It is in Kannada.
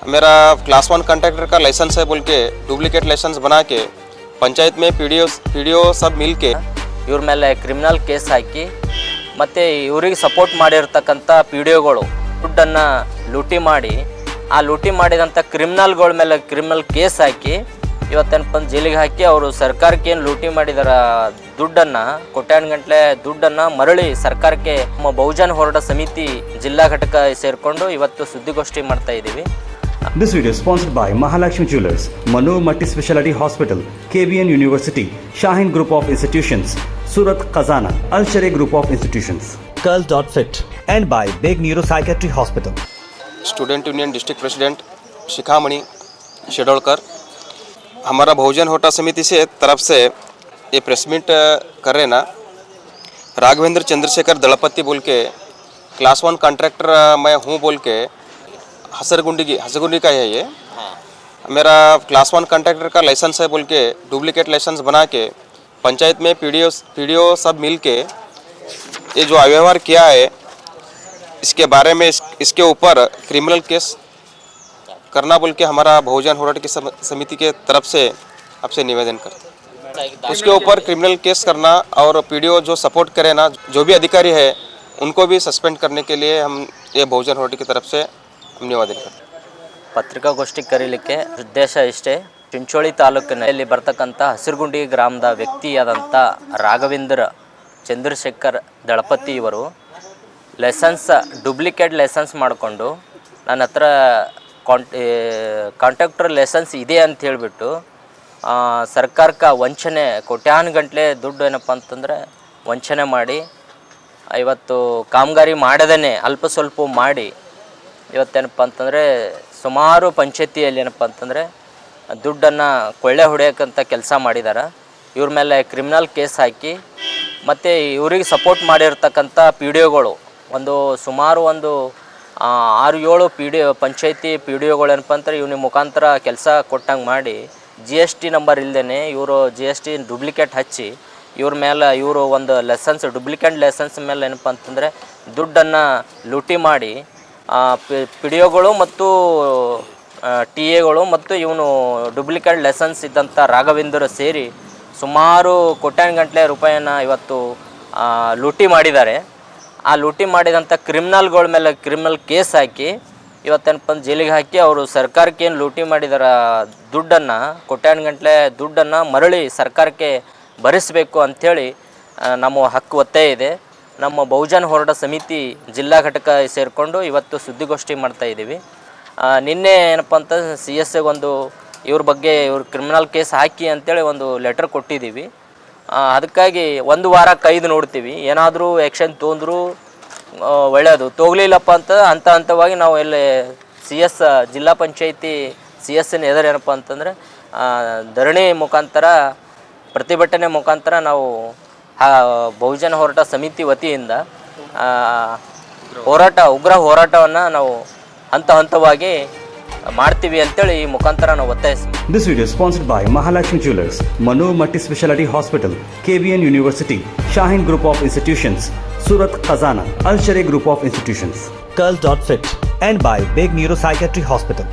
मेरा क्लास 1 कंट्रैक्टर का लाइसेंस है बोल के डुप्लीकेट लाइसेंस बना के पंचायत में पी.डी.ओ सब मिल के ಇವ್ರ ಮೇಲೆ ಕ್ರಿಮಿನಲ್ ಕೇಸ್ ಹಾಕಿ ಮತ್ತು ಇವರಿಗೆ ಸಪೋರ್ಟ್ ಮಾಡಿರ್ತಕ್ಕಂಥ ಪಿ.ಡಿ.ಒಗಳು ದುಡ್ಡನ್ನು ಲೂಟಿ ಮಾಡಿ ಆ ಲೂಟಿ ಮಾಡಿದಂಥ ಕ್ರಿಮಿನಲ್ಗಳ ಮೇಲೆ ಕ್ರಿಮಿನಲ್ ಕೇಸ್ ಹಾಕಿ ಇವತ್ತೇನಪ್ಪ ಜೈಲಿಗೆ ಹಾಕಿ ಅವರು ಸರ್ಕಾರಕ್ಕೆ ಏನು ಲೂಟಿ ಮಾಡಿದಾರ ದುಡ್ಡನ್ನು ಕೋಟ್ಯಾನುಗಟ್ಟಲೆ ದುಡ್ಡನ್ನು ಮರಳಿ ಸರ್ಕಾರಕ್ಕೆ ನಮ್ಮ ಬಹುಜನ ಹೋರಾಟ ಸಮಿತಿ ಜಿಲ್ಲಾ ಘಟಕ ಸೇರಿಕೊಂಡು ಇವತ್ತು ಸುದ್ದಿಗೋಷ್ಠಿ ಮಾಡ್ತಾ ಇದ್ದೀವಿ. This video is sponsored by Mahalakshmi Jewelers, Manu Multi Speciality Hospital, KBN University, Shaheen Group of Institutions, Surat Khazana, Al Sharia Group of Institutions, Curl.fit, and by Big Neuropsychiatry Hospital. Student union district president Shikhamani Shedolkar, हमारा बहुजन होटा समिति से तरफ से ये प्रेस मीट कर रहे ना, राघवेंद्र चंद्रशेखर दलपति बोल के क्लास 1 कॉन्ट्रैक्टर मैं हूँ बोल के हसरगुंडी का है ये। मेरा क्लास 1 कॉन्ट्रैक्टर का लाइसेंस है बोल के डुप्लीकेट लाइसेंस बना के पंचायत में पी.डी.ओ सब मिल के ये जो अव्यवहार किया है इसके बारे में इसके ऊपर क्रिमिनल केस करना बोल के हमारा बहुजन होराट की समिति के तरफ से आपसे निवेदन करते हैं। उसके ऊपर क्रिमिनल केस करना और पी.डी.ओ जो सपोर्ट करे ना, जो भी अधिकारी है उनको भी सस्पेंड करने के लिए हम ये बहुजन होराट की तरफ से हम निवेदन करते हैं। ಪತ್ರಿಕಾಗೋಷ್ಠಿ ಕರೀಲಿಕ್ಕೆ ಉದ್ದೇಶ ಇಷ್ಟೇ. ಚಿಂಚೋಳಿ ತಾಲೂಕಿನಲ್ಲಿ ಬರ್ತಕ್ಕಂಥ ಹಸಿರುಗುಂಡಿ ಗ್ರಾಮದ ವ್ಯಕ್ತಿಯಾದಂಥ ರಾಘವೇಂದ್ರ ಚಂದ್ರಶೇಖರ್ ದಳಪತಿ ಇವರು ಡೂಪ್ಲಿಕೇಟ್ ಲೈಸೆನ್ಸ್ ಮಾಡಿಕೊಂಡು ನನ್ನ ಹತ್ರ ಕಾಂಟ್ರಾಕ್ಟರ್ ಲೈಸೆನ್ಸ್ ಇದೆ ಅಂತ ಹೇಳಿಬಿಟ್ಟು ಸರ್ಕಾರಕ್ಕೆ ವಂಚನೆ ಕೋಟ್ಯಾನುಗಟ್ಟಲೆ ದುಡ್ಡು ಏನಪ್ಪ ಅಂತಂದರೆ ವಂಚನೆ ಮಾಡಿ ಇವತ್ತು ಕಾಮಗಾರಿ ಮಾಡದೇ ಅಲ್ಪ ಸ್ವಲ್ಪ ಮಾಡಿ ಇವತ್ತೇನಪ್ಪ ಅಂತಂದರೆ ಸುಮಾರು ಪಂಚಾಯತಿಯಲ್ಲಿ ಏನಪ್ಪ ಅಂತಂದರೆ ದುಡ್ಡನ್ನು ಕೊಳ್ಳೆ ಹೊಡೆಯೋಕ್ಕಂಥ ಕೆಲಸ ಮಾಡಿದ್ದಾರೆ. ಇವ್ರ ಮೇಲೆ ಕ್ರಿಮಿನಲ್ ಕೇಸ್ ಹಾಕಿ ಮತ್ತು ಇವ್ರಿಗೆ ಸಪೋರ್ಟ್ ಮಾಡಿರ್ತಕ್ಕಂಥ ಪಿ.ಡಿ.ಒಗಳು ಸುಮಾರು 6-7 ಪಂಚಾಯತಿ ಪಿ.ಡಿ.ಒಗಳು ಏನಪ್ಪ ಅಂತಾರೆ ಇವ್ನ ಮುಖಾಂತರ ಕೆಲಸ ಕೊಟ್ಟಂಗೆ ಮಾಡಿ GST ನಂಬರ್ ಇಲ್ಲದೇ ಇವರು GST ಡೂಪ್ಲಿಕೇಟ್ ಹಚ್ಚಿ ಇವ್ರ ಮೇಲೆ ಇವರು ಒಂದು ಡೂಪ್ಲಿಕೇಟ್ ಲೈಸೆನ್ಸ್ ಮೇಲೆ ಏನಪ್ಪ ಅಂತಂದರೆ ದುಡ್ಡನ್ನು ಲೂಟಿ ಮಾಡಿ ಪಿ.ಡಿ.ಒಗಳು ಮತ್ತು ಟಿ.ಎಗಳು ಮತ್ತು ಇವನು ಡೂಪ್ಲಿಕೇಟ್ ಲೈಸೆನ್ಸ್ ಇದ್ದಂಥ ರಾಘವೇಂದ್ರ ಸೇರಿ ಸುಮಾರು ಕೋಟ್ಯಾನುಗಟ್ಟಲೆ ರೂಪಾಯಿಯನ್ನು ಇವತ್ತು ಲೂಟಿ ಮಾಡಿದ್ದಾರೆ. ಆ ಲೂಟಿ ಮಾಡಿದಂಥ ಕ್ರಿಮಿನಲ್ಗಳ ಮೇಲೆ ಕ್ರಿಮಿನಲ್ ಕೇಸ್ ಹಾಕಿ ಇವತ್ತೇನಪ್ಪ ಜೈಲಿಗೆ ಹಾಕಿ ಅವರು ಸರ್ಕಾರಕ್ಕೆ ಏನು ಲೂಟಿ ಮಾಡಿದಾರ ದುಡ್ಡನ್ನು ಕೋಟ್ಯಾನುಗಟ್ಟಲೆ ದುಡ್ಡನ್ನು ಮರಳಿ ಸರ್ಕಾರಕ್ಕೆ ಭರಿಸಬೇಕು ಅಂಥೇಳಿ ನಮ್ಮ ಹಕ್ಕು ಒತ್ತಾಯ ಇದೆ. ನಮ್ಮ ಬಹುಜನ ಹೋರಾಟ ಸಮಿತಿ ಜಿಲ್ಲಾ ಘಟಕ ಸೇರಿಕೊಂಡು ಇವತ್ತು ಸುದ್ದಿಗೋಷ್ಠಿ ಮಾಡ್ತಾ ಇದ್ದೀವಿ. ನಿನ್ನೆ ಏನಪ್ಪ ಅಂತ CS ಇವ್ರ ಬಗ್ಗೆ ಇವ್ರ ಕ್ರಿಮಿನಲ್ ಕೇಸ್ ಹಾಕಿ ಅಂತೇಳಿ ಒಂದು ಲೆಟರ್ ಕೊಟ್ಟಿದ್ದೀವಿ. ಅದಕ್ಕಾಗಿ ಒಂದು ವಾರ ಕಾಯ್ದು ನೋಡ್ತೀವಿ. ಏನಾದರೂ ಆ್ಯಕ್ಷನ್ ತೊಂದರೂ ಒಳ್ಳೆಯದು, ತೊಗಲಿಲ್ಲಪ್ಪ ಅಂತ ಹಂತವಾಗಿ ನಾವು ಇಲ್ಲಿ CS ಜಿಲ್ಲಾ ಪಂಚಾಯತಿ CS ಎದುರು ಏನಪ್ಪ ಅಂತಂದರೆ ಧರಣಿ ಮುಖಾಂತರ ಪ್ರತಿಭಟನೆ ಮುಖಾಂತರ ನಾವು ಬಹುಜನ ಹೋರಾಟ ಸಮಿತಿ ವತಿಯಿಂದ ಉಗ್ರ ಹೋರಾಟವನ್ನು ನಾವು ಹಂತವಾಗಿ ಮಾಡ್ತೀವಿ ಅಂತೇಳಿ ಈ ಮುಖಾಂತರ ನಾವು ಒತ್ತಾಯಿಸ್ತೀವಿ. This video is sponsored by Mahalakshmi Jewelers, Manu Multi Speciality Hospital, KBN University, Shaheen Group of Institutions, Surat Khazana, Al Sharia Group of Institutions, Curl.fit, and by Big Neuropsychiatry Hospital.